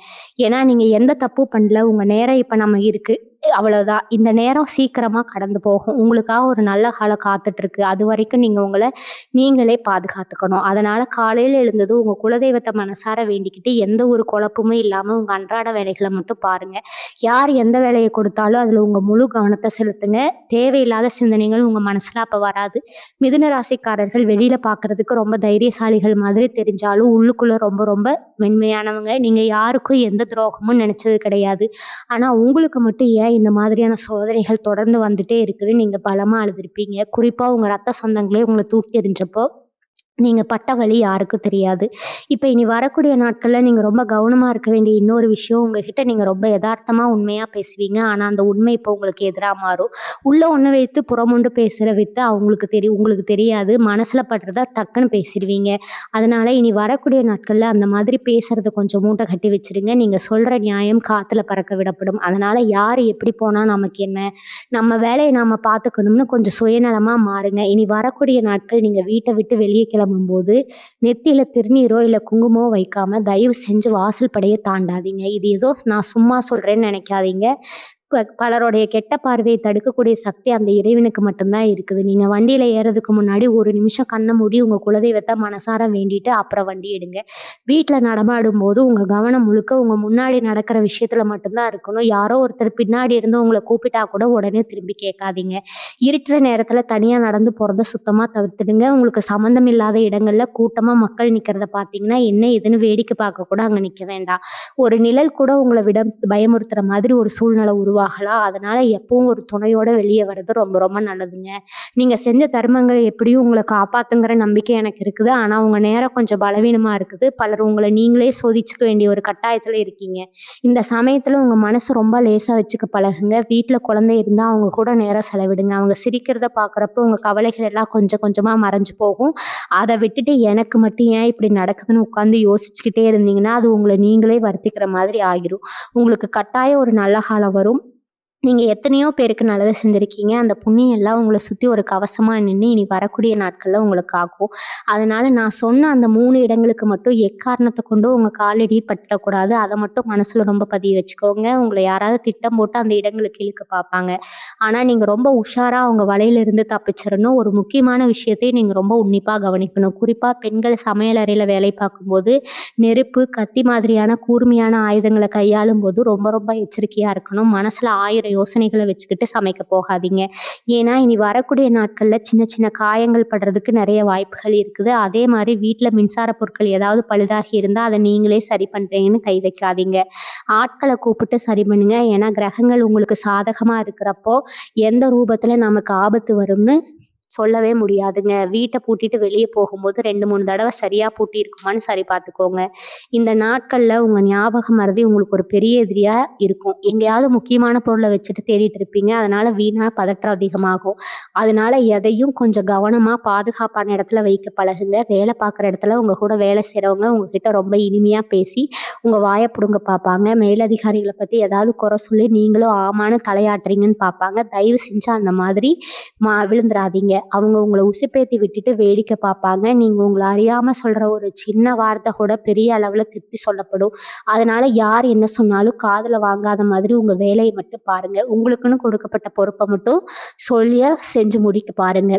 ஏன்னா நீங்க எந்த தப்பு பண்ணல, உங்க நேரம் இப்ப நம்ம இருக்கு, அவ்வளவுதான். இந்த நேரம் சீக்கிரமா கடந்து போகும். உங்களுக்காக ஒரு நல்ல காலம் காத்துட்டு இருக்கு. அது வரைக்கும் நீங்க உங்களை நீங்களே பாதுகாத்துக்கணும். அதனால காலையில எழுந்ததும் உங்க குலதெய்வத்தை மனசார வேண்டிக்கிட்டு எந்த ஒரு குழப்பமும் இல்லாம உங்க அன்றாட வேலைகளை மட்டும் பாருங்க. யார் எந்த வேலையை கொடுத்தாலும் அதுல உங்க முழு கவனத்தை செலுத்துங்க. தேவையில்லாத சிந்தனைகள் உங்க மனசுல அப்ப வராது. மிதுன ராசிக்காரர்கள் வெளியில பாக்குறதுக்கு ரொம்ப தைரியசாலிகள் மாதிரி தெரிஞ்சாலும் உள்ளுக்குள்ள ரொம்ப ரொம்ப மென்மையானவங்க. நீங்க யாருக்கும் எந்த துரோகமும் நினைச்சது கிடையாது. ஆனா உங்களுக்கு மட்டும் ஏன் இந்த மாதிரியான சோதனைகள் தொடர்ந்து வந்துட்டே இருக்குன்னு நீங்க பலமா அழுதுருப்பீங்க. குறிப்பா உங்க ரத்த சொந்தங்களே உங்களை தூக்கி எறிஞ்சப்போ நீங்க பட்ட வலி யாருக்கும் தெரியாது. இப்ப இனி வரக்கூடிய நாட்கள்ல நீங்க ரொம்ப கவனமா இருக்க வேண்டிய இன்னொரு விஷயம், உங்ககிட்ட நீங்க ரொம்ப எதார்த்தமா உண்மையா பேசுவீங்க. ஆனா அந்த உண்மை இப்போ உங்களுக்கு எதிரா மாறும். உள்ள ஒண்ணு வைத்து புறமுண்டு பேசுற வித்து உங்களுக்கு தெரியாது. மனசுல படுறத டக்குன்னு பேசிடுவீங்க. அதனால இனி வரக்கூடிய நாட்கள்ல அந்த மாதிரி பேசுறத கொஞ்சம் மூட்டை கட்டி வச்சிருங்க. நீங்க சொல்ற நியாயம் காத்துல பறக்க விடப்படும். அதனால யாரு எப்படி போனா நமக்கு என்ன? நம்ம வேலையை நாம பார்த்துக்கணும்னு கொஞ்சம் சுயநலமா மாறுங்க. இனி வரக்கூடிய நாட்கள் நீங்க வீட்டை விட்டு வெளியே கிளம்பும்போது நெத்தியில திருநீரோ இல்ல குங்குமோ வைக்காம தயவு செஞ்சு வாசல் படியை தாண்டாதீங்க. இது ஏதோ நான் சும்மா சொல்றேன்னு நினைக்காதீங்க. பலருடைய கெட்ட பார்வையை தடுக்கக்கூடிய சக்தி அந்த இறைவனுக்கு மட்டும்தான் இருக்குது. நீங்க வண்டியில ஏறதுக்கு முன்னாடி ஒரு நிமிஷம் கண்ணை மூடி உங்க குலதெய்வத்தை மனசார வேண்டிட்டு அப்புறம் வண்டி எடுங்க. வீட்டுல நடமாடும் போது உங்க கவனம் முழுக்க உங்க முன்னாடி நடக்கிற விஷயத்துல மட்டும்தான் இருக்கணும். யாரோ ஒருத்தர் பின்னாடி இருந்து உங்களை கூப்பிட்டா கூட உடனே திரும்பி கேட்காதீங்க. இருட்டுற நேரத்துல தனியா நடந்து போறத சுத்தமா தவிர்த்துடுங்க. உங்களுக்கு சம்மந்தம் இல்லாத இடங்கள்ல கூட்டமா மக்கள் நிக்கிறத பார்த்தீங்கன்னா என்ன ஏதுன்னு வேடிக்கை பார்க்க கூட அங்க நிக்க வேண்டாம். ஒரு நிழல் கூட உங்களை விட பயமுறுத்துற மாதிரி ஒரு சூழ்நிலை உருவாகலாம். அதனால எப்பவும் ஒரு துணையோட வெளியே வர்றது ரொம்ப ரொம்ப நல்லதுங்க. நீங்க செஞ்ச தர்மங்கள் எப்படியும் உங்களை காப்பாத்துங்கிற நம்பிக்கை எனக்கு இருக்குது. ஆனா உங்க நேரம் கொஞ்சம் பலவீனமா இருக்குது. பலர் உங்களை நீங்களே சோதிச்சுக்க வேண்டிய ஒரு கட்டாயத்துல இருக்கீங்க. இந்த சமயத்துல உங்க மனசு ரொம்ப லேசா வச்சுக்க பழகுங்க. வீட்டுல குழந்தை இருந்தா அவங்க கூட நேரம் செலவிடுங்க. அவங்க சிரிக்கிறத பாக்குறப்ப உங்க கவலைகள் எல்லாம் கொஞ்சம் கொஞ்சமா மறைஞ்சு போகும். அதை விட்டுட்டு எனக்கு மட்டும் ஏன் இப்படி நடக்குதுன்னு உட்காந்து யோசிச்சுக்கிட்டே இருந்தீங்கன்னா அது உங்களை நீங்களே வருத்திக்கிற மாதிரி ஆகிரும். உங்களுக்கு கட்டாயம் ஒரு நல்ல காலம் வரும். நீங்க எத்தனையோ பேருக்கு நல்லது செஞ்சிருக்கீங்க. அந்த புண்ணியம் எல்லாம் உங்கள சுத்தி ஒரு கவசமா நின்னு இனி வரக்கூடிய நாட்கள்ல உங்களுக்கு காக்கும். அதனால நான் சொன்ன அந்த 3 இடங்களுக்கு மட்டும் எக்காரணத்த கொண்டும் உங்க காலடி பட்டுறக்கூடாது. அத மட்டும் மனசுல ரொம்ப பதிய வச்சுக்கோங்க. உங்கள யாராவது திட்டம் போட்டு அந்த இடங்களுக்கு இழுக்க பார்ப்பாங்க. ஆனா நீங்க ரொம்ப உஷாரா அவங்க வலையிலிருந்து தப்பிச்சிரணும். ஒரு முக்கியமான விஷயத்தையும் நீங்க ரொம்ப உன்னிப்பா கவனிக்கணும். குறிப்பா பெண்கள் சமையல் அறையில வேலை பார்க்கும்போது நெருப்பு, கத்தி மாதிரியான கூர்மையான ஆயுதங்கள கையாளும் போது ரொம்ப ரொம்ப எச்சரிக்கையா இருக்கணும். மனசுல 1000 யோசனைகளை வச்சுக்கிட்டு சமைக்க போகாதீங்க. ஏன்னா இனி வரக்கூடிய நாட்கள்ல சின்ன சின்ன காயங்கள் படுறதுக்கு நிறைய வாய்ப்புகள் இருக்குது. அதே மாதிரி வீட்டுல மின்சார பொருட்கள் ஏதாவது பழுதாகி இருந்தா அதை நீங்களே சரி பண்றீங்கன்னு கை வைக்காதீங்க. ஆட்களை கூப்பிட்டு சரி பண்ணுங்க. ஏன்னா கிரகங்கள் உங்களுக்கு சாதகமா இருக்கிறப்போ எந்த ரூபத்துல நமக்கு ஆபத்து வரும்னு சொல்லவே முடியாதுங்க. வீட்ட பூட்டிட்டு வெளிய போகும்போது 2, 3 தடவ சரியா பூட்டியிருக்குமான்னு சரி பார்த்துக்கோங்க. இந்த நாட்கள்ல உங்க ஞாபக மறதி உங்களுக்கு ஒரு பெரிய எதிரியா இருக்கும். எங்கேயாவது முக்கியமான பொருள வச்சுட்டு தேடிட்டு இருப்பீங்க. அதனால வீணா பதற்றம் அதிகமாகும். அதனால எதையும் கொஞ்சம் கவனமா, பாதுகாப்பான இடத்துல வைக்க பழகுங்க. வேலை பார்க்குற இடத்துல உங்க கூட வேலை செய்றவங்க உங்ககிட்ட ரொம்ப இனிமையா பேசி, உங்க வாய புடுங்க பார்ப்பாங்க. மேலதிகாரிகள பத்தி ஏதாவது குறை சொல்லி நீங்களும் ஆமான்னு தலையாட்டுறீங்கன்னு பார்ப்பாங்க. தயவு செஞ்சு அந்த மாதிரி விழுந்துராதீங்க. அவங்க உங்கள உசுப்பேத்தி விட்டுட்டு வேடிக்கை பார்ப்பாங்க. நீங்க உங்கள அறியாம சொல்ற ஒரு சின்ன வார்த்தை கூட பெரிய அளவுல திருப்பி சொல்லப்படும். அதனால யார் என்ன சொன்னாலும் காதுல வாங்காத மாதிரி உங்க வேலைய மட்டும் பாருங்க. உங்களுக்குன்னு கொடுக்கப்பட்ட பொறுப்ப மட்டும் சொல்லிய செஞ்சு முடிக்க பாருங்க.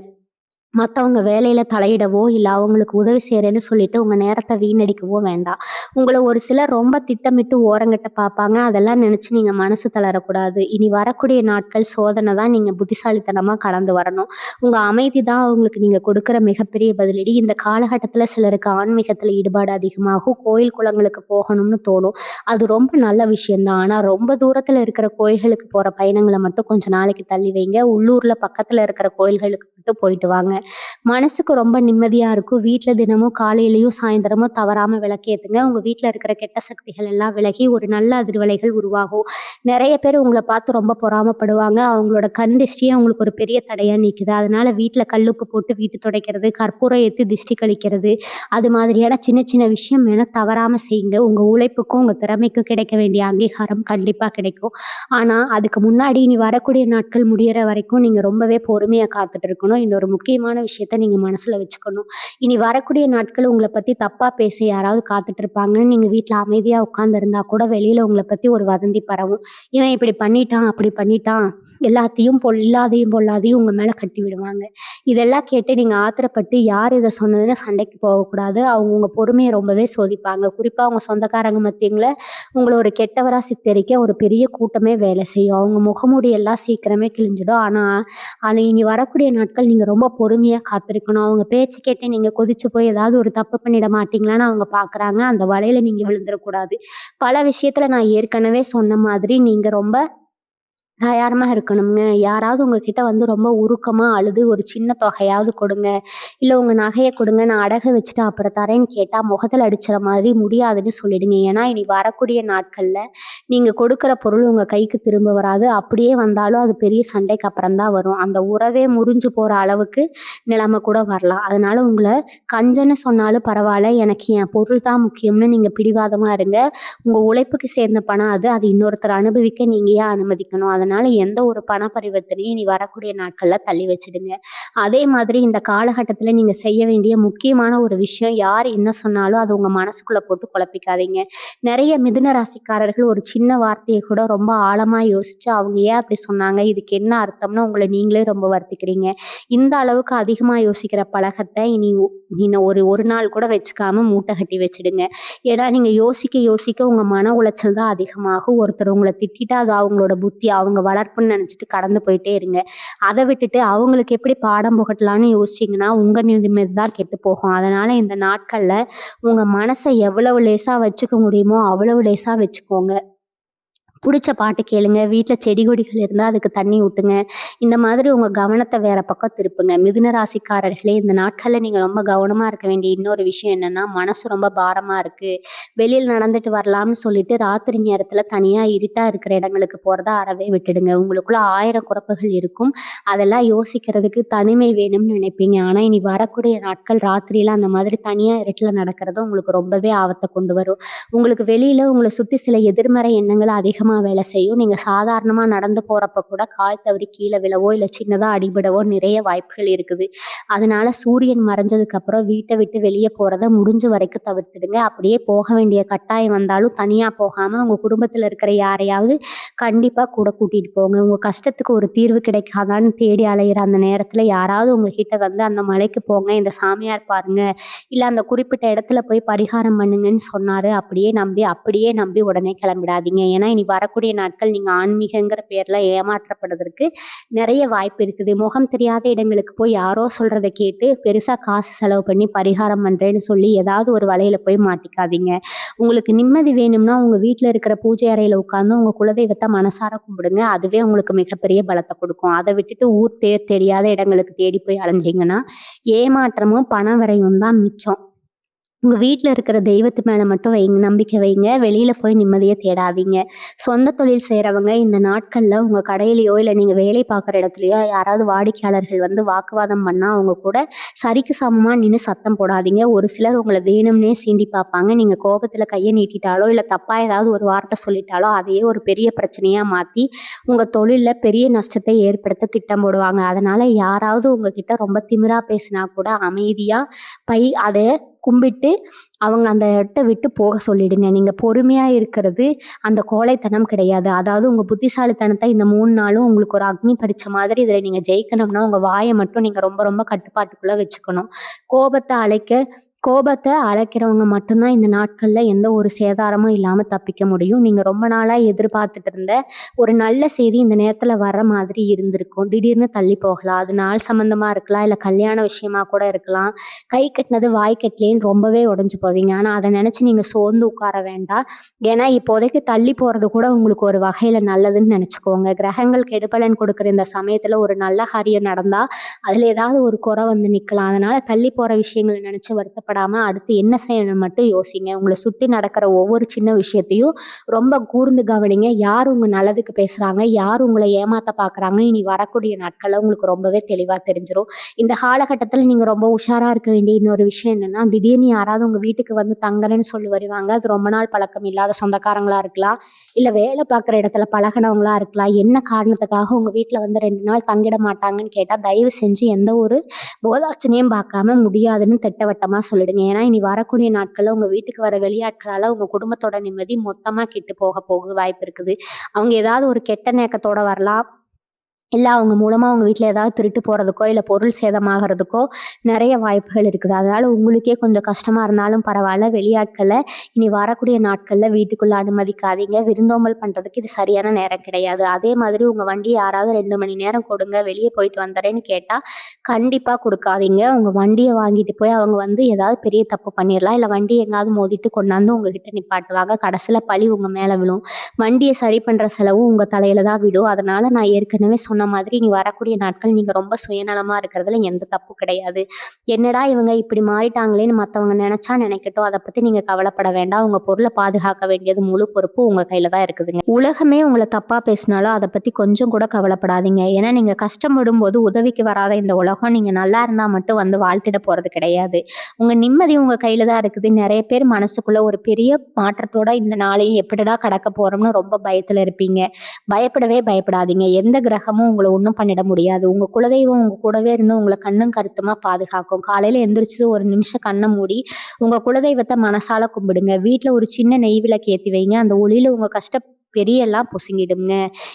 மத்தவங்க வேலையில தலையிடவோ, இல்ல அவங்களுக்கு உதவி செய்றேன்னு சொல்லிட்டு உங்க நேரத்த வீணடிக்கவோ வேண்டாம். உங்கள ஒரு சிலர் ரொம்ப திட்டமிட்டு ஓரங்கட்ட பார்ப்பாங்க. அதெல்லாம் நினைச்சு நீங்க மனசு தளரக்கூடாது. இனி வரக்கூடிய நாட்கள் சோதனை தான். நீங்க புத்திசாலித்தனமா கடந்து வரணும். உங்க அமைதி தான் அவங்களுக்கு நீங்க கொடுக்குற மிகப்பெரிய பதிலடி. இந்த காலகட்டத்தில சிலருக்கு ஆன்மீகத்தில ஈடுபாடு அதிகமாகும். கோயில், குளங்களுக்கு போகணும்னு தோணும். அது ரொம்ப நல்ல விஷயம் தான். ஆனா ரொம்ப தூரத்தில இருக்கிற கோயில்களுக்கு போற பயணங்கள மட்டும் கொஞ்ச நாளைக்கு தள்ளி வைங்க. உள்ளூர்ல பக்கத்தில இருக்கிற கோயில்களுக்கு மட்டும் போயிட்டு வாங்க. மனசுக்கு ரொம்ப நிம்மதியா இருக்கும். வீட்ல தினமும் காலையிலயும், சாயந்தரமும் தவறாம விளக்கேத்துங்க. உங்க வீட்ல இருக்கிற கெட்ட சக்திகள் எல்லாம் விலகி ஒரு நல்ல அதிர்வலைகள் உருவாகும். நெறைய பேர் உங்கள பார்த்து ரொம்ப பொறாமப்படுவாங்க. அவங்களோட கண் திஷ்டியே அவங்களுக்கு ஒரு பெரிய தடையா நிக்குது. அதனால வீட்ல கல்லுப்பு போட்டு வீட்டு துடைக்கிறது, கற்பூரம் ஏத்தி திஷ்டி கழிக்கிறது, அது மாதிரியான சின்ன சின்ன விஷயம் வேணா தவறாம செய்யுங்க. உங்க உழைப்புக்கும், உங்க திறமைக்கும் கிடைக்க வேண்டிய அங்கீகாரம் கண்டிப்பா கிடைக்கும். ஆனா, அதுக்கு முன்னாடி இனி வரக்கூடிய நாட்கள் முடியற வரைக்கும் நீங்க ரொம்பவே பொறுமையா காத்துட்டு இருக்கணும். இன்னொரு முக்கியமான விஷயத்த நீங்க மனசுல வச்சுக்கணும். இனி வரக்கூடிய நாட்கள் உங்கள பத்தி தப்பா பேச யாராவது காத்துட்டு இருப்பாங்கன்னு நீங்க வீட்ல அமைதியா உட்கார்ந்திருந்தா கூட வெளியில உங்கள பத்தி ஒரு வதந்தி பரவும். இவன் இப்படி பண்ணிட்டான், அப்படி பண்ணிட்டான், எல்லாத்தையும் இல்லாதையும் பொல்லாதையும் உங்க மேல கட்டி விடுவாங்க. இதெல்லாம் கேட்டு நீங்க ஆத்திரப்பட்டு யார் இத சொன்னதுன்னு சண்டைக்கு போகக்கூடாது. அவங்க உங்க பொறுமைய ரொம்பவே சோதிப்பாங்க. குறிப்பா உங்க சொந்தக்காரங்க மத்தியில உங்கள ஒரு கெட்டவரா சித்தரிக்க ஒரு பெரிய கூட்டமே வேலை செய்யும். அவங்க முகமூடி எல்லாம் சீக்கிரமே கிழிஞ்சிடும். ஆனா ஆனா இனி வரக்கூடிய நாட்கள் நீங்க ரொம்ப பொறுமையா காத்திருக்கணும். அவங்க பேச்சு கேட்டு நீங்க கொதிச்சு போய் ஏதாவது ஒரு தப்பு பண்ணிட மாட்டீங்களான்னு அவங்க பார்க்குறாங்க. அந்த வலையில நீங்க விழுந்துறக்கூடாது. பல விஷயத்துல நான் ஏற்கனவே சொன்ன மாதிரி நீங்க ரொம்ப தயாரமா இருக்கணும்ங்க. யாராவது உங்ககிட்ட வந்து ரொம்ப உருக்கமா அழுது ஒரு சின்ன தொகையாவது கொடுங்க. இல்ல உங்க நகைய கொடுங்க, நான் அடகு வச்சுட்டு அப்புறம் தரேன்னு கேட்டா முகத்துல அடிச்சுற மாதிரி முடியாதுன்னு சொல்லிடுங்க. ஏன்னா இனி வரக்கூடிய நாட்கள்ல நீங்க கொடுக்குற பொருள் உங்க கைக்கு திரும்ப வராது. அப்படியே வந்தாலும் அது பெரிய சண்டைக்கு அப்புறம் தான் வரும். அந்த உறவே முறிஞ்சு போற அளவுக்கு நிலைமை கூட வரலாம். அதனால உங்கள கஞ்சன்னு சொன்னாலும் பரவால்ல, எனக்கு என் பொருள் தான் முக்கியம்னு நீங்க பிடிவாதமா இருங்க. உங்க உழைப்புக்கு சேர்ந்த பணம் அது. அது இன்னொருத்தர் அனுபவிக்க நீங்க ஏன் அனுமதிக்கணும்? அதனால எந்த ஒரு பண பரிவர்த்தனையும் இனி வரக்கூடிய நாட்கள்ல தள்ளி வச்சுடுங்க. அதே மாதிரி இந்த காலகட்டத்தில நீங்க செய்ய வேண்டிய முக்கியமான ஒரு விஷயம், யார் என்ன சொன்னாலும் அது உங்க மனசுக்குள்ள போட்டு குழப்பிக்காதீங்க. நெறைய மிதுன ராசிக்காரர்கள் ஒரு சின்ன வார்த்தைய கூட ரொம்ப ஆழமா யோசிச்சு, அவங்க ஏன் அப்படி சொன்னாங்க? இதுக்கு என்ன அர்த்தம்னு உங்கள நீங்களே ரொம்ப வருத்திக்கிறீங்க. இந்த அளவுக்கு அதிகமா யோசிக்கிற பழக்கத்த இனி ஒரு நாள் கூட வச்சுக்காம மூட்டை கட்டி வச்சுடுங்க. ஏன்னா நீங்க யோசிக்க யோசிக்க உங்க மன உளைச்சல் தான் அதிகமாகும். ஒருத்தர் உங்கள திட்டிட்டா அது அவங்களோட புத்தி, அவங்க வளர்ப்புன்னு நினைச்சிட்டு கடந்து போயிட்டே இருங்க. அத விட்டுட்டு அவங்களுக்கு எப்படி பாடம் புகட்டலான்னு யோசிச்சீங்கன்னா, உங்க நிம்மதி தான் கெட்டு போகும். அதனால இந்த நாட்கள்ல உங்க மனச எவ்வளவு லேசா வச்சுக்க முடியுமோ, அவ்வளவு லேசா வச்சுக்கோங்க. புடிச்ச பாட்டு கேளுங்க. வீட்ல செடி கொடிகள் இருந்தா அதுக்கு தண்ணி ஊத்துங்க. இந்த மாதிரி உங்க கவனத்த வேற பக்கம் திருப்புங்க. மிதுன ராசிக்காரர்களே, இந்த நாட்கள்ல நீங்க ரொம்ப கவனமா இருக்க வேண்டிய இன்னொரு விஷயம் என்னன்னா, மனசு ரொம்ப பாரமா இருக்கு. வெளியில நடந்துட்டு வரலாம்னு சொல்லிட்டு ராத்திரி நேரத்துல தனியா இருட்டா இருக்கிற இடங்களுக்கு போறத அறவே விட்டுடுங்க. உங்களுக்குள்ள 1000 குழப்பங்கள் இருக்கும். அதெல்லாம் யோசிக்கிறதுக்கு தனிமை வேணும்னு நினைப்பீங்க. ஆனா இனி வரக்கூடிய நாட்கள் ராத்திரியில அந்த மாதிரி தனியா இருட்டுல நடக்கிறது உங்களுக்கு ரொம்பவே ஆபத்த கொண்டு வரும். உங்களுக்கு வெளியில உங்கள சுத்தி சில எதிர்மறை எண்ணங்கள் அதிகமா வேலை செய்யும். நீங்க சாதாரணமா நடந்து போறப்ப கூட கால் தவறி கீழ விழவோ, இல்ல சின்னதா அடிபடவோ நிறைய வாய்ப்புகள் இருக்குது. அதனால சூரியன் மறைஞ்சதுக்கு அப்புறம் வீட்ட விட்டு வெளிய போறத முடிஞ்ச வரைக்கும் தவிர்த்துடுங்க. அப்படியே போக வேண்டிய கட்டாயம் வந்தாலும் தனியா போகாம உங்க குடும்பத்துல இருக்கிற யாரையாவது கண்டிப்பா கூட கூட்டிட்டு போங்க. உங்க கஷ்டத்துக்கு ஒரு தீர்வு கிடைக்காதான்னு தேடி அலையிற அந்த நேரத்துல யாராவது உங்ககிட்ட வந்து அந்த மலைக்கு போங்க, இந்த சாமியார் பாருங்க, இல்ல அந்த குறிப்பிட்ட இடத்துல போய் பரிகாரம் பண்ணுங்கன்னு சொன்னாரு, அப்படியே நம்பி உடனே கிளம்பிடாதீங்க. ஏன்னா இனி வரக்கூடிய நாட்கள் நீங்க ஆன்மீகங்கிற பேர்ல ஏமாற்றப்படுவதற்கு நிறைய வாய்ப்பு இருக்குது. முகம் தெரியாத இடங்களுக்கு போய் யாரோ சொல்றத கேட்டு பெருசா காசு செலவு பண்ணி பரிகாரம் பண்றேன்னு சொல்லி ஏதாவது ஒரு வலையில போய் மாட்டிக்காதீங்க. உங்களுக்கு நிம்மதி வேணும்னா உங்க வீட்ல இருக்கிற பூஜை அறையில உட்கார்ந்து உங்க குலதெய்வத்த மனசார கும்பிடுங்க. அதுவே உங்களுக்கு மிகப்பெரிய பலத்த குடுக்கும். அத விட்டுட்டு ஊர் தேர் தெரியாத இடங்களுக்கு தேடி போய் அலைஞ்சீங்கன்னா, ஏமாற்றமும், பண விரயமும் தான் மிச்சம். உங்க வீட்ல இருக்கிற தெய்வத்து மேல மட்டும் நம்பிக்கை வைங்க. வெளியில போய் நிம்மதிய தேடாதீங்க. சொந்த தொழில் செய்றவங்க இந்த நாட்கள்ல உங்க கடையிலயோ, இல்ல நீங்க வேலை பார்க்குற இடத்துலயோ யாராவது வாடிக்கையாளர்கள் வந்து வாக்குவாதம் பண்ணா, அவங்க கூட சரிக்கு சமமா நின்னு சத்தம் போடாதீங்க. ஒரு சிலர் உங்கள வேணும்னே சீண்டி பார்ப்பாங்க. நீங்க கோபத்துல கைய நீட்டிட்டாலோ, இல்ல தப்பா ஏதாவது ஒரு வார்த்தை சொல்லிட்டாலோ, அதையே ஒரு பெரிய பிரச்சனையா மாத்தி, உங்க தொழில்ல பெரிய நஷ்டத்தை ஏற்படுத்த திட்டம் போடுவாங்க. அதனால யாராவது உங்ககிட்ட ரொம்ப திமிரா பேசினா கூட அமைதியா அத கும்பிட்டு அவங்க அந்த இடத்த விட்டு போக சொல்லிடுங்க. நீங்க பொறுமையா இருக்கிறது அந்த கோழைத்தனம் கிடையாது. அதாவது உங்க புத்திசாலித்தனத்த இந்த 3 நாளும் உங்களுக்கு ஒரு அக்னி பரீட்சை மாதிரி இதுல நீங்க ஜெயிக்கணும்னா, உங்க வாய மட்டும் நீங்க ரொம்ப ரொம்ப கட்டுப்பாட்டுக்குள்ள வச்சுக்கணும். கோபத்த அழைக்க கோபத்த அழைக்கிறவங்க மட்டும் தான் இந்த நாட்கள்ல எந்த ஒரு சேதாரமும் இல்லாம தப்பிக்க முடியும். நீங்க ரொம்ப நாளா எதிர்பார்த்துட்டு இருந்த ஒரு நல்ல செய்தி இந்த நேரத்துல வர்ற மாதிரி இருந்திருக்கும். திடீர்னு தள்ளி போகலாம். அது நாள் சம்பந்தமா இருக்கலாம், இல்ல கல்யாண விஷயமா கூட இருக்கலாம். கை கட்டினது வாய் கட்டலேன்னு ரொம்பவே உடைஞ்சு போவீங்க. ஆனா அத நினைச்சு நீங்க சோர்ந்து உட்கார வேண்டாம். ஏன்னா இப்போதைக்கு தள்ளி போறது கூட உங்களுக்கு ஒரு வகையில நல்லதுன்னு நினைச்சுக்கோங்க. கிரகங்கள் கெடுபலன் கொடுக்குற இந்த சமயத்துல ஒரு நல்ல காரியம் நடந்தா, அதுல ஏதாவது ஒரு குறை வந்து நிக்கலாம். அதனால தள்ளி போற விஷயங்கள நினைச்சு வருத்தப்படாம அடுத்து என்ன செய்யணும்னு மட்டும் யோசிங்க. உங்கள சுத்தி நடக்கிற ஒவ்வொரு சின்ன விஷயத்தையும் ரொம்ப கூர்ந்து கவனிங்க. யார் உங்க நல்லதுக்கு பேசுறாங்க, யார் உங்களை ஏமாத்த பார்க்குறாங்கன்னு இனி வரக்கூடிய நாட்கள்ல உங்களுக்கு ரொம்பவே தெளிவா தெரிஞ்சிரும். இந்த காலகட்டத்தில நீங்க ரொம்ப உஷாரா இருக்க வேண்டிய இன்னொரு விஷயம் என்னன்னா, திடீர்னு யாராவது உங்க வீட்டுக்கு வந்து தங்குறேன்னு சொல்லி வருவாங்க. அது ரொம்ப நாள் பழக்கம் இல்லாத சொந்தக்காரங்களா இருக்கலாம், இல்ல வேலை பார்க்குற இடத்துல பழகுனவங்களா இருக்கலாம். என்ன காரணத்துக்காக உங்க வீட்ல வந்து 2 நாள் தங்கிட மாட்டாங்கன்னு கேட்டா, தயவு செஞ்சு எந்த ஒரு போதாட்சணையும் பார்க்காம முடியாதுன்னு திட்டவட்டமா சொல்லிடுங்க. ஏன்னா, இனி வரக்கூடிய நாட்கள்ல உங்க வீட்டுக்கு வர வெளியாட்களால உங்க குடும்பத்தோட நிம்மதி மொத்தமா கெட்டு போக வாய்ப்பு இருக்குது. அவங்க ஏதாவது ஒரு கெட்ட நேக்கத்தோட வரலாம். இல்ல அவங்க மூலமா உங்க வீட்ல ஏதாவது திருட்டு போறதுக்கோ, இல்ல பொருள் சேதமாகறதுக்கோ நெறைய வாய்ப்புகள் இருக்குது. அதனால உங்களுக்கே கொஞ்சம் கஷ்டமா இருந்தாலும் பரவால்ல. வெளியாட்கள இனி வரக்கூடிய நாட்கள்ல வீட்டுக்குள்ள அனுமதிக்காதீங்க. விருந்தோம்பல் பண்றதுக்கு இது சரியான நேரம் கிடையாது. அதே மாதிரி உங்க வண்டிய யாராவது 2 மணி நேரம் கொடுங்க, வெளிய போயிட்டு வந்துர்றேன்னு கேட்டா, கண்டிப்பா குடுக்காதீங்க. உங்க வண்டிய வாங்கிட்டு போய் அவங்க வந்து ஏதாவது பெரிய தப்பு பண்ணிறலாம். இல்ல வண்டி எங்கேயாவது மோதிட்டு கொண்டாந்து உங்ககிட்ட நிப்பாட்டுவாங்க. கடைசில பழி உங்க மேல விழும். வண்டிய சரி பண்ற செலவு உங்க தலையில தான் விழும். அதனால நான் ஏற்கனவே சொன்ன மாதிரி இனி வரக்கூடிய நாட்கள் நீங்க ரொம்ப சுயநலமா இருக்கிறதுல எந்த தப்பும் கிடையாது. என்னடா இவங்க இப்படி மாறிட்டாங்களேன்னு மத்தவங்க நினைச்சா நினைக்கட்டும். அத பத்தி நீங்க கவலைப்பட வேண்டாம். உங்க பொருள பாதுகாக்க வேண்டியது முழு பொறுப்பு உங்க கையில தான் இருக்குதுங்க. உலகமே உங்கள தப்பா பேசினாலும் அத பத்தி கொஞ்சம் கூட கவலைப்படாதீங்க. ஏன்னா நீங்க கஷ்டப்படும்போது உதவிக்கு வராத இந்த உலகம் நீங்க நல்லா இருந்தா மட்டும் வந்து வாழ்த்திட போறது கிடையாது. உங்க நிம்மதி உங்க கையில தான் இருக்குது. நெறைய பேர் மனசுக்குள்ள ஒரு பெரிய மாற்றத்தோட இந்த நாளையும் எப்படிடா கடக்க போறோம்னு ரொம்ப பயத்துல இருப்பீங்க. பயப்படவே பயப்படாதீங்க. எந்த கிரகமும் உங்கள ஒண்ணும் பண்ணிட முடியாது. உங்க குலதெய்வம் உங்க கூடவே இருந்து உங்கள கண்ணும் கருத்துமா பாதுகாக்கும். காலையில எந்திரிச்சதும் ஒரு நிமிஷம் கண்ண மூடி உங்க குலதெய்வத்த மனசால கும்பிடுங்க. வீட்ல ஒரு சின்ன நெய் விளக்கு ஏத்தி வைங்க. அந்த ஒளியில உங்க பெரியெல்லாம் பொசுங்கிடுங்க.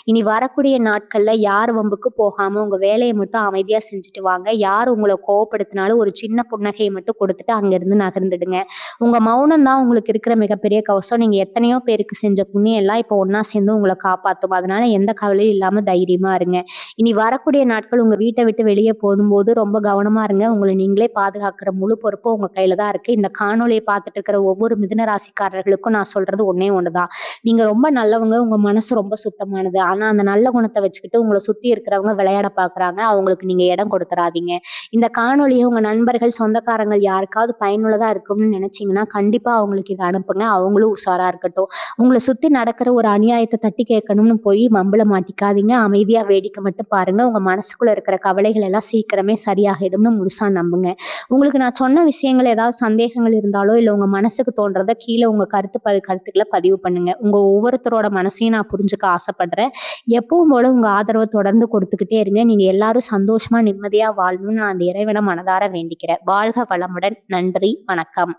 இனி வரக்கூடிய நாட்கள்ல யார் வம்புக்கு போகாம உங்க வேலைய மட்டும் அமைதியா செஞ்சுட்டு வாங்க. யார் உங்கள கோவப்படுத்தினாலும் ஒரு சின்ன புன்னகைய மட்டும் கொடுத்துட்டு அங்கிருந்து நகர்ந்துடுங்க. உங்க மௌனம் தான் உங்களுக்கு இருக்கிற மிகப்பெரிய கவசம். நீங்க எத்தனையோ பேருக்கு செஞ்ச புண்ணியம் எல்லாம் இப்போ ஒண்ணா சேர்ந்து உங்கள காப்பாத்தும். அதனால எந்த கவலையும் இல்லாம தைரியமா இருங்க. இனி வரக்கூடிய நாட்கள் உங்க வீட்ட விட்டு வெளிய போகும்போது ரொம்ப கவனமா இருங்க. உங்கள நீங்களே பாதுகாக்கிற முழு பொறுப்பும் உங்க கையில தான் இருக்கு. இந்த காணொளிய பார்த்துட்டு இருக்கிற ஒவ்வொரு மிதுன ராசிக்காரர்களுக்கும் நான் சொல்றது ஒண்ணே ஒண்ணுதான். நீங்க ரொம்ப நல்லவங்க. உங்க மனசு ரொம்ப சுத்தமானது. ஆனா அந்த நல்ல குணத்த வச்சுக்கிட்டு உங்கள சுத்தி இருக்கிறவங்க விளையாட பார்க்குறாங்க. அவங்களுக்கு நீங்க இடம் கொடுத்துறாதீங்க. இந்த காணொளிய உங்க நண்பர்கள், சொந்தக்காரங்கள் யாருக்காவது பயனுள்ளதா இருக்கும்னு நினைச்சீங்கன்னா, கண்டிப்பா அவங்களுக்கு இத அனுப்புங்க. அவங்களும் உஷாரா இருக்கட்டும். உங்கள சுத்தி நடக்கிற ஒரு அநியாயத்த தட்டி கேட்கணும்னு போய் வம்புல மாட்டிக்காதீங்க. அமைதியா வேடிக்கை மட்டும் பாருங்க. உங்க மனசுக்குள்ள இருக்கிற கவலைகள் எல்லாம் சீக்கிரமே சரியாகிடும்னு முழுசா நம்புங்க. உங்களுக்கு நான் சொன்ன விஷயங்கள் ஏதாவது சந்தேகங்கள் இருந்தாலோ, இல்ல உங்க மனசுக்கு தோன்றத கீழ உங்க கருத்துக்கள பதிவு பண்ணுங்க. உங்க ஒவ்வொருத்தரோட மனசையும் நான் புரிஞ்சுக்க ஆசைப்படுறேன். எப்பவும் போல உங்க ஆதரவ தொடர்ந்து கொடுத்துக்கிட்டே இருங்க. நீங்க எல்லாரும் சந்தோஷமா, நிம்மதியா வாழணும்னு நான் அந்த இறைவன மனதார வேண்டிக்கிறேன். வாழ்க வளமுடன். நன்றி. வணக்கம்.